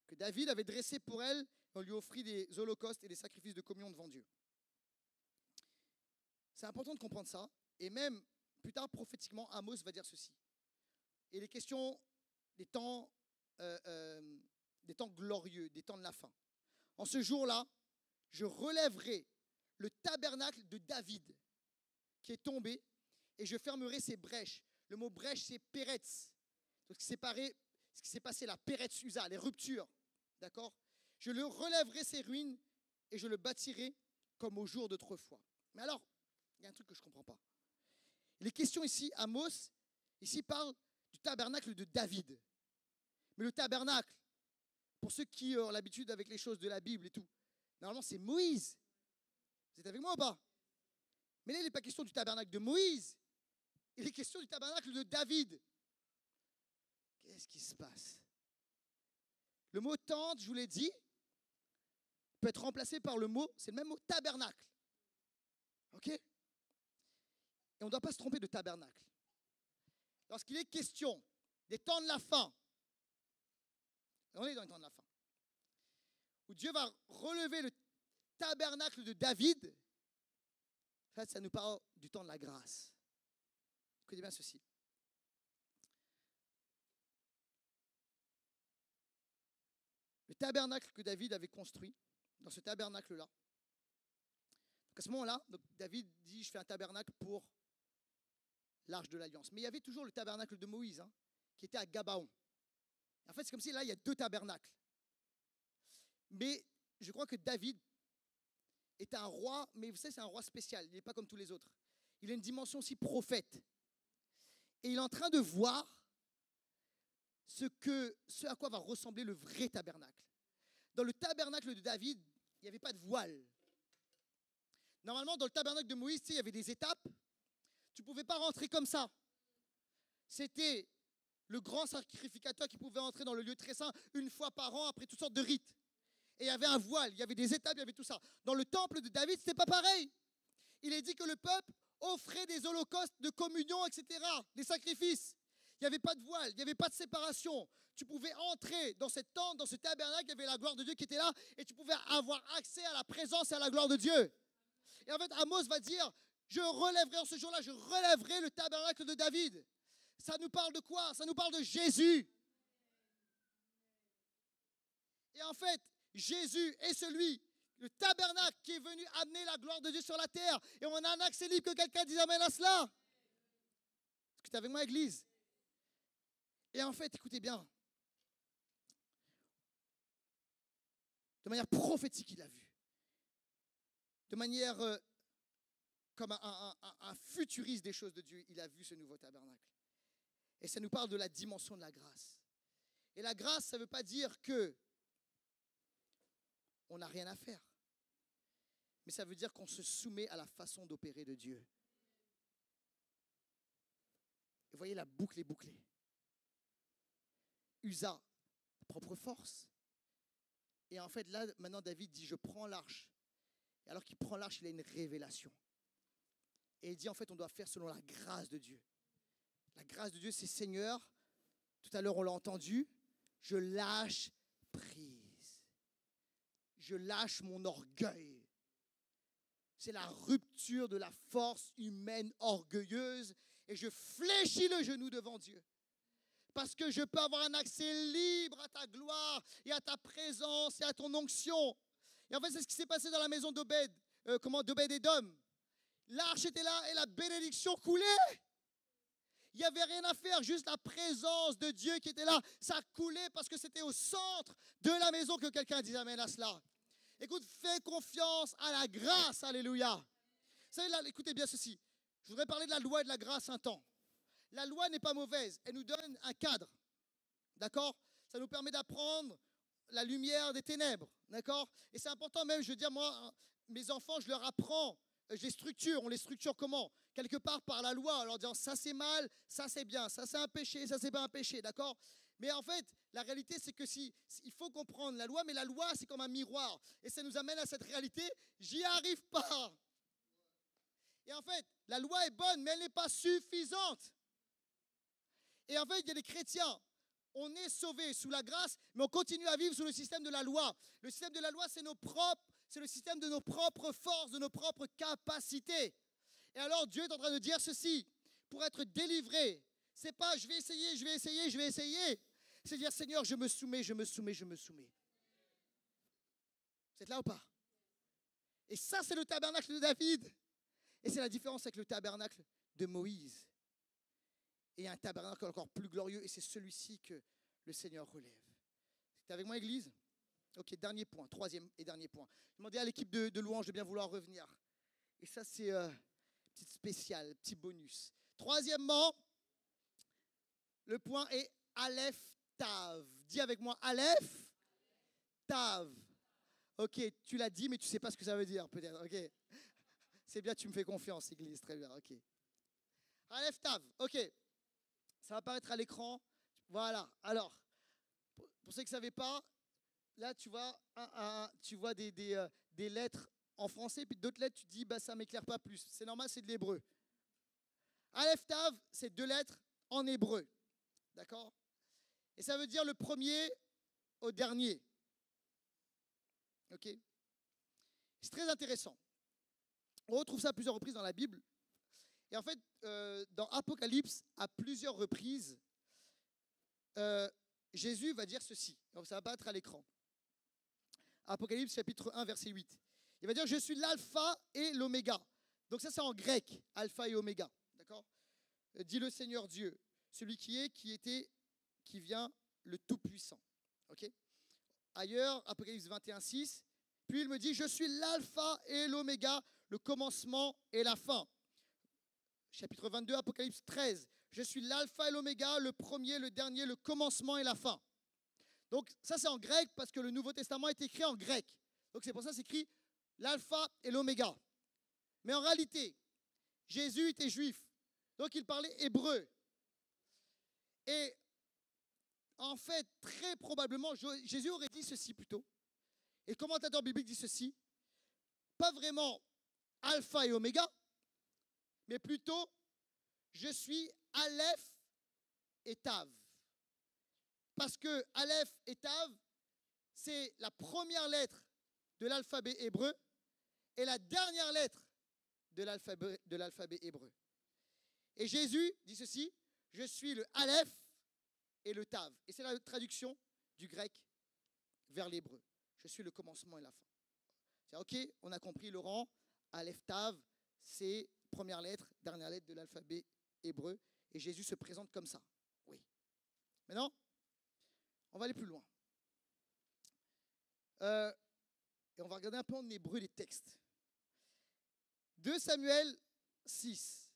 Que David avait dressé pour elle, on lui offrit des holocaustes et des sacrifices de communion devant Dieu. C'est important de comprendre ça. Et même, plus tard, prophétiquement, Amos va dire ceci. Et les questions des temps glorieux, des temps de la fin. En ce jour-là, je relèverai le tabernacle de David qui est tombé et je fermerai ses brèches. Le mot brèche, c'est péretz. Donc, ce qui s'est passé là, péretz usa, les ruptures. D'accord? Je le relèverai ses ruines et je le bâtirai comme au jour d'autrefois. Mais alors, il y a un truc que je ne comprends pas. Les questions ici, Amos, ici parle du tabernacle de David. Mais le tabernacle, pour ceux qui ont l'habitude avec les choses de la Bible et tout, normalement c'est Moïse. Vous êtes avec moi ou pas? Mais là, il n'est pas question du tabernacle de Moïse. Il est question du tabernacle de David. Qu'est-ce qui se passe? Le mot tente, je vous l'ai dit, peut être remplacé par le mot, c'est le même mot tabernacle. Ok? Et on ne doit pas se tromper de tabernacle. Lorsqu'il est question des temps de la fin, on est dans les temps de la fin, où Dieu va relever le tabernacle de David, en fait, ça nous parle du temps de la grâce. Écoutez bien ceci. Le tabernacle que David avait construit, dans ce tabernacle-là, donc à ce moment-là, David dit, je fais un tabernacle pour l'arche de l'Alliance. Mais il y avait toujours le tabernacle de Moïse, qui était à Gabaon. En fait, c'est comme si là, il y a 2 tabernacles. Mais je crois que David est un roi, mais vous savez, c'est un roi spécial. Il n'est pas comme tous les autres. Il a une dimension aussi prophète. Et il est en train de voir ce à quoi va ressembler le vrai tabernacle. Dans le tabernacle de David, il n'y avait pas de voile. Normalement, dans le tabernacle de Moïse, il y avait des étapes. Tu ne pouvais pas rentrer comme ça. C'était le grand sacrificateur qui pouvait entrer dans le lieu très saint une fois par an après toutes sortes de rites. Et il y avait un voile, il y avait des étapes, il y avait tout ça. Dans le temple de David, ce n'était pas pareil. Il est dit que le peuple offrait des holocaustes de communion, etc., des sacrifices. Il n'y avait pas de voile, il n'y avait pas de séparation. Tu pouvais entrer dans cette tente, dans ce tabernacle, il y avait la gloire de Dieu qui était là, et tu pouvais avoir accès à la présence et à la gloire de Dieu. Et en fait, Amos va dire, je relèverai en ce jour-là, je relèverai le tabernacle de David. Ça nous parle de quoi? Ça nous parle de Jésus. Et en fait, Jésus est celui, le tabernacle qui est venu amener la gloire de Dieu sur la terre. Et on a un accès libre, que quelqu'un dise amen à cela. Est-ce que tu es avec moi, Église? Et en fait, écoutez bien, de manière prophétique, il a vu. De manière comme un futuriste des choses de Dieu, il a vu ce nouveau tabernacle. Et ça nous parle de la dimension de la grâce. Et la grâce, ça ne veut pas dire que on n'a rien à faire. Mais ça veut dire qu'on se soumet à la façon d'opérer de Dieu. Et vous voyez, la boucle est bouclée. Usa, propre force. Et en fait, là, maintenant, David dit, je prends l'arche. Et alors qu'il prend l'arche, il a une révélation. Et il dit, en fait, on doit faire selon la grâce de Dieu. La grâce de Dieu, c'est Seigneur, tout à l'heure on l'a entendu, je lâche prise. Je lâche mon orgueil. C'est la rupture de la force humaine orgueilleuse et je fléchis le genou devant Dieu. Parce que je peux avoir un accès libre à ta gloire et à ta présence et à ton onction. Et en fait, c'est ce qui s'est passé dans la maison d'Obed-Édom. L'arche était là et la bénédiction coulait. Il n'y avait rien à faire, juste la présence de Dieu qui était là. Ça coulait parce que c'était au centre de la maison que quelqu'un dise amen à cela. Écoute, fais confiance à la grâce, alléluia. Vous savez, là, écoutez bien ceci. Je voudrais parler de la loi et de la grâce un temps. La loi n'est pas mauvaise, elle nous donne un cadre, d'accord? Ça nous permet d'apprendre la lumière des ténèbres, d'accord? Et c'est important même, je veux dire, moi, mes enfants, je leur apprends, je les structure. On les structure comment? Quelque part par la loi, en leur disant ça c'est mal, ça c'est bien, ça c'est un péché, ça c'est pas un péché, d'accord? Mais en fait, la réalité, c'est que il faut comprendre la loi, mais la loi, c'est comme un miroir. Et ça nous amène à cette réalité, j'y arrive pas. Et en fait, la loi est bonne, mais elle n'est pas suffisante. Et en fait, il y a des chrétiens, on est sauvés sous la grâce, mais on continue à vivre sous le système de la loi. Le système de la loi, c'est le système de nos propres forces, de nos propres capacités. Et alors, Dieu est en train de dire ceci, pour être délivré, c'est pas je vais essayer, je vais essayer, je vais essayer. C'est dire, Seigneur, je me soumets, je me soumets, je me soumets. Vous êtes là ou pas? Et ça, c'est le tabernacle de David. Et c'est la différence avec le tabernacle de Moïse. Et il y a un tabernacle encore plus glorieux, et c'est celui-ci que le Seigneur relève. Tu es avec moi, Église? Ok, dernier point, troisième et dernier point. Je demandais à l'équipe de louange de bien vouloir revenir. Et ça, c'est petit spécial, petit bonus. Troisièmement, le point est Aleph Tav. Dis avec moi, Aleph Tav. Ok, tu l'as dit, mais tu ne sais pas ce que ça veut dire, peut-être. Ok, c'est bien, tu me fais confiance, Église, très bien. Ok. Aleph Tav, ok. Ça va apparaître à l'écran. Voilà. Alors, pour ceux qui ne savaient pas, là, tu vois des lettres en français, puis d'autres lettres, tu te dis, bah, ça ne m'éclaire pas plus. C'est normal, c'est de l'hébreu. Aleph Tav, c'est 2 lettres en hébreu. D'accord? Et ça veut dire le premier au dernier. Ok? C'est très intéressant. On retrouve ça à plusieurs reprises dans la Bible. Et en fait, dans Apocalypse, à plusieurs reprises, Jésus va dire ceci. Donc, ça va apparaître à l'écran. Apocalypse chapitre 1, verset 8. Il va dire, je suis l'alpha et l'oméga. Donc ça, c'est en grec, alpha et oméga. D'accord? Dit le Seigneur Dieu, celui qui est, qui était, qui vient, le Tout-Puissant. Ok? Ailleurs, Apocalypse 21, 6. Puis il me dit, je suis l'alpha et l'oméga, le commencement et la fin. Chapitre 22, Apocalypse 13. Je suis l'alpha et l'oméga, le premier, le dernier, le commencement et la fin. Donc ça c'est en grec parce que le Nouveau Testament est écrit en grec. Donc c'est pour ça que c'est écrit l'alpha et l'oméga. Mais en réalité, Jésus était juif. Donc il parlait hébreu. Et en fait, très probablement, Jésus aurait dit ceci plutôt. Et le commentateur biblique dit ceci. Pas vraiment alpha et oméga, mais plutôt je suis Aleph et Tav. Parce que Aleph et Tav, c'est la première lettre de l'alphabet hébreu et la dernière lettre de l'alphabet hébreu. Et Jésus dit ceci, je suis le Aleph et le Tav. Et c'est la traduction du grec vers l'hébreu. Je suis le commencement et la fin. C'est ok, on a compris Laurent, Aleph Tav, c'est première lettre, dernière lettre de l'alphabet hébreu. Et Jésus se présente comme ça. Oui. Maintenant, on va aller plus loin. Et on va regarder un peu en hébreu les textes. 2 Samuel 6.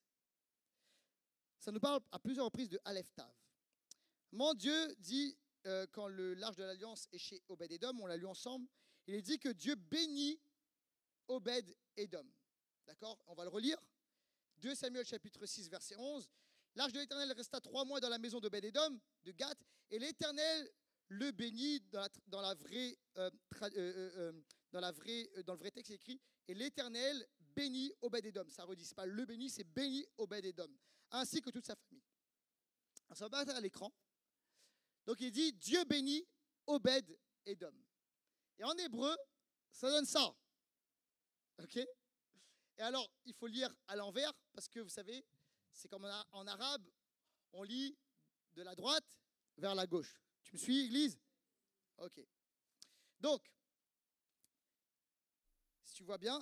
Ça nous parle à plusieurs reprises de Aleph Tav. Mon Dieu dit, quand l'arche de l'Alliance est chez Obed-Édom, on l'a lu ensemble, il est dit que Dieu bénit Obed-Édom. D'accord? On va le relire. 2 Samuel chapitre 6, verset 11. L'arche de l'Éternel resta 3 mois dans la maison d'Obed-Édom, de Gath, et l'Éternel le bénit dans le vrai texte écrit, et l'Éternel bénit Obed-Édom. Ça ne redit pas le bénit, c'est bénit Obed-Édom, ainsi que toute sa famille. ça va pas être à l'écran. Donc il dit Dieu bénit Obed Edom. Et en hébreu, ça donne ça. Ok? Et alors, il faut lire à l'envers parce que vous savez, c'est comme en arabe, on lit de la droite vers la gauche. Tu me suis, Église? Ok. Donc, si tu vois bien,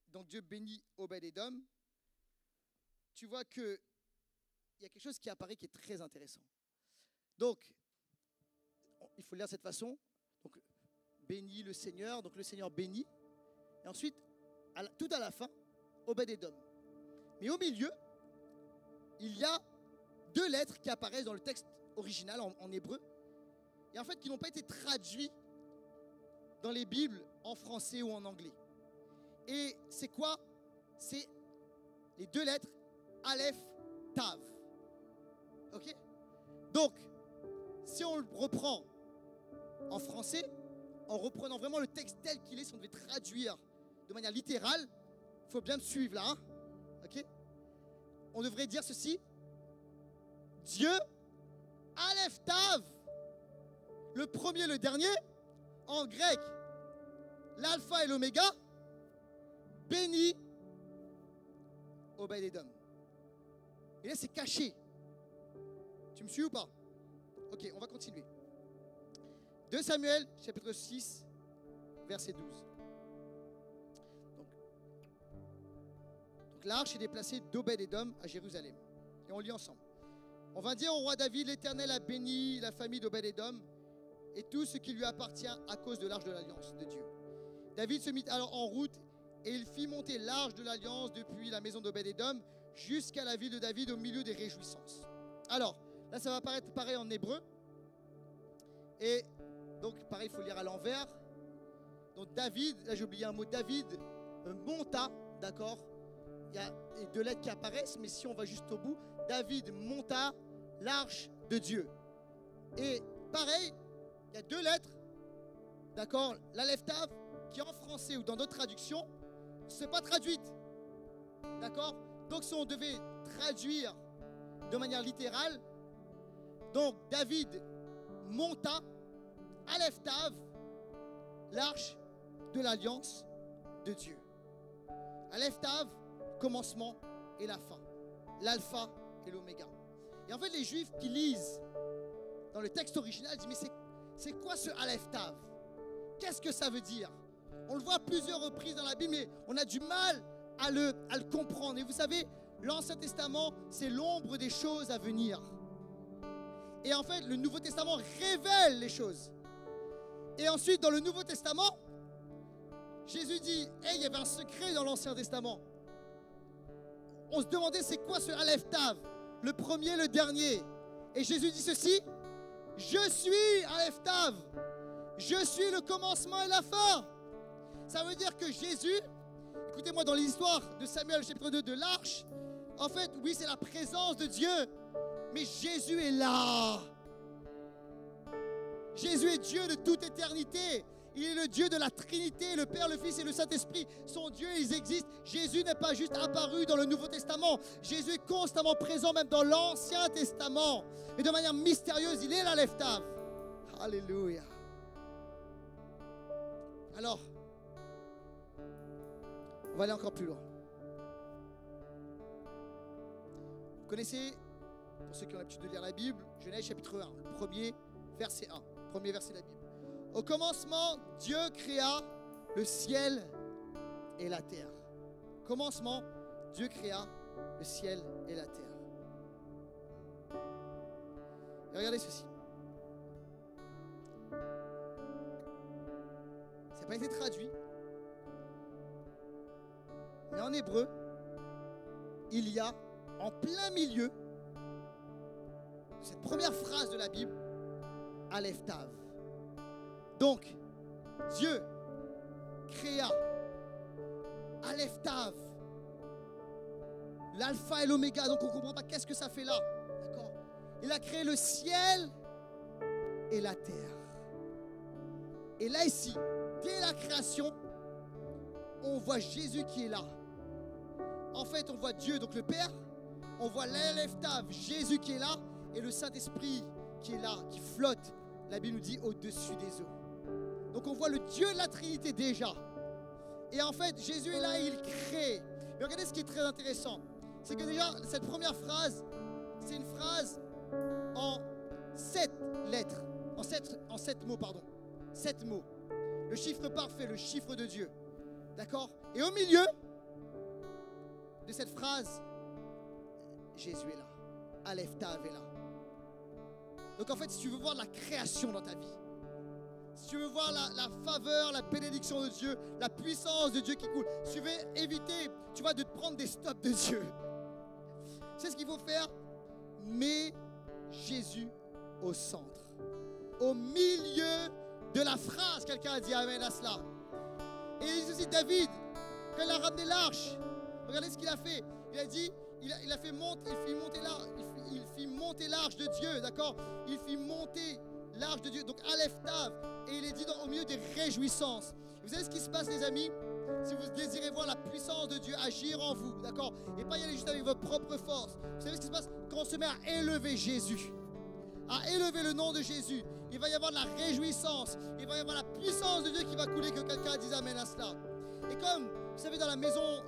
donc Dieu bénit Obed Edom, tu vois qu'il y a quelque chose qui apparaît qui est très intéressant. Donc, il faut le lire de cette façon. Donc, bénit le Seigneur, donc le Seigneur bénit. Et ensuite, tout à la fin, Obed Edom. Mais au milieu, il y a deux lettres qui apparaissent dans le texte original en hébreu, et en fait qui n'ont pas été traduits dans les Bibles en français ou en anglais. Et c'est quoi? C'est les deux lettres Aleph, Tav. Ok? Donc, si on le reprend en français, en reprenant vraiment le texte tel qu'il est, si on devait traduire de manière littérale, il faut bien me suivre là, hein? Ok? On devrait dire ceci: Dieu, Aleph, Tav, le premier, le dernier, en grec, l'alpha et l'oméga, béni Obed Edom. Et là, c'est caché. Tu me suis ou pas? Ok, on va continuer. 2 Samuel, chapitre 6, verset 12. Donc l'arche est déplacée d'Obed Edom à Jérusalem. Et on lit ensemble. On va dire au roi David: l'Éternel a béni la famille d'Obed Edom et tout ce qui lui appartient à cause de l'arche de l'alliance de Dieu. David se mit alors en route et il fit monter l'arche de l'alliance depuis la maison d'Obed Edom jusqu'à la ville de David au milieu des réjouissances. Alors, là ça va paraître pareil en hébreu. Et donc pareil, il faut lire à l'envers. Donc David, là j'ai oublié un mot, David monta, d'accord? Il y a les deux lettres qui apparaissent, mais si on va juste au bout, David monta l'arche de Dieu. Et pareil, il y a deux lettres, d'accord? L'Aleph Tav, qui en français ou dans d'autres traductions, ce n'est pas traduite, d'accord? Donc si on devait traduire de manière littérale, donc David monta Aleph Tav, l'arche de l'alliance de Dieu. Aleph Tav, commencement et la fin, l'alpha et l'oméga. Et en fait, les Juifs qui lisent dans le texte original disent: mais c'est quoi ce Aleph Tav? Qu'est-ce que ça veut dire? On le voit à plusieurs reprises dans la Bible, mais on a du mal à le comprendre. Et vous savez, l'Ancien Testament, c'est l'ombre des choses à venir. Et en fait, le Nouveau Testament révèle les choses. Et ensuite, dans le Nouveau Testament, Jésus dit: hey, il y avait un secret dans l'Ancien Testament. On se demandait c'est quoi ce Aleph Tav, le premier, le dernier. Et Jésus dit ceci: je suis Aleph Tav, je suis le commencement et la fin. Ça veut dire que Jésus, écoutez-moi, dans l'histoire de Samuel chapitre 2 de l'arche, en fait, oui, c'est la présence de Dieu, mais Jésus est là. Jésus est Dieu de toute éternité. Il est le Dieu de la Trinité, le Père, le Fils et le Saint-Esprit sont Dieu, ils existent. Jésus n'est pas juste apparu dans le Nouveau Testament. Jésus est constamment présent même dans l'Ancien Testament. Et de manière mystérieuse, il est l'Aleph Tav. Alléluia. Alors, on va aller encore plus loin. Vous connaissez, pour ceux qui ont l'habitude de lire la Bible, Genèse chapitre 1, le premier verset 1, premier verset de la Bible. Au commencement, Dieu créa le ciel et la terre. Au commencement, Dieu créa le ciel et la terre. Et regardez ceci. Ça n'a pas été traduit. Mais en hébreu, il y a en plein milieu de cette première phrase de la Bible, Aleph Tav. Donc, Dieu créa Aleph Tav, l'alpha et l'oméga. Donc, on ne comprend pas qu'est-ce que ça fait là. D'accord? Il a créé le ciel et la terre. Et là, ici, dès la création, on voit Jésus qui est là. En fait, on voit Dieu, donc le Père. On voit l'Aleph Tav, Jésus qui est là. et le Saint-Esprit qui est là, qui flotte, la Bible nous dit, au-dessus des eaux. Donc on voit le Dieu de la Trinité déjà. Et en fait, Jésus est là et il crée. Mais regardez ce qui est très intéressant. C'est que déjà, cette première phrase, c'est une phrase en 7 lettres. En 7 mots, pardon. 7 mots. Le chiffre parfait, le chiffre de Dieu. D'accord? Et au milieu de cette phrase, Jésus est là. Aleph Tav est là. Donc en fait, si tu veux voir la création dans ta vie, si tu veux voir la faveur, la bénédiction de Dieu, la puissance de Dieu qui coule, si tu veux éviter, tu vois, de te prendre des stops de Dieu, c'est ce qu'il faut faire. Mets Jésus au centre. Au milieu de la phrase, quelqu'un a dit amen à cela. Et il dit aussi David, quand il a ramené l'arche, regardez ce qu'il a fait. Il a dit, il fit monter l'arche de Dieu, d'accord? Il fit monter l'arche de Dieu, donc Aleph Tav, et il est dit au milieu des réjouissances. Vous savez ce qui se passe, les amis? Si vous désirez voir la puissance de Dieu agir en vous, d'accord? Et pas y aller juste avec votre propre force. Vous savez ce qui se passe? Quand on se met à élever Jésus, à élever le nom de Jésus, il va y avoir de la réjouissance, il va y avoir la puissance de Dieu qui va couler, que quelqu'un dise amen à cela. Et comme, vous savez, dans la maison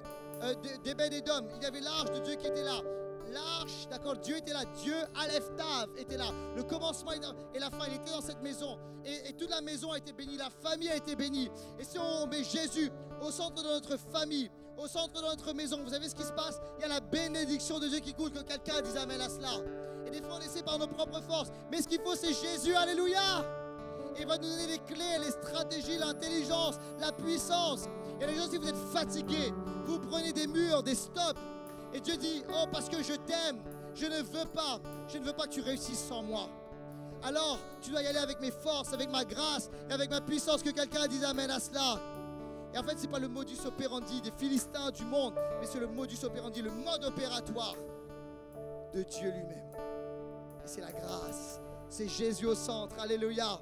d'Ébed-Édom, il y avait l'arche de Dieu qui était là. L'arche, d'accord, Dieu était là, Dieu, Aleph Tav, était là. Le commencement et la fin, il était dans cette maison. Et toute la maison a été bénie, la famille a été bénie. Et si on met Jésus au centre de notre famille, au centre de notre maison, vous savez ce qui se passe? Il y a la bénédiction de Dieu qui coule, que quelqu'un dise amen à cela. Et des fois, on essaie par nos propres forces. Mais ce qu'il faut, c'est Jésus, alléluia. Il va nous donner les clés, les stratégies, l'intelligence, la puissance. Et les gens, si vous êtes fatigués, vous prenez des murs, des stops. Et Dieu dit, oh, parce que je t'aime, je ne veux pas que tu réussisses sans moi. Alors, tu dois y aller avec mes forces, avec ma grâce et avec ma puissance, que quelqu'un dise amen à cela. Et en fait, ce n'est pas le modus operandi des Philistins du monde, mais c'est le modus operandi, le mode opératoire de Dieu lui-même. Et c'est la grâce, c'est Jésus au centre, alléluia.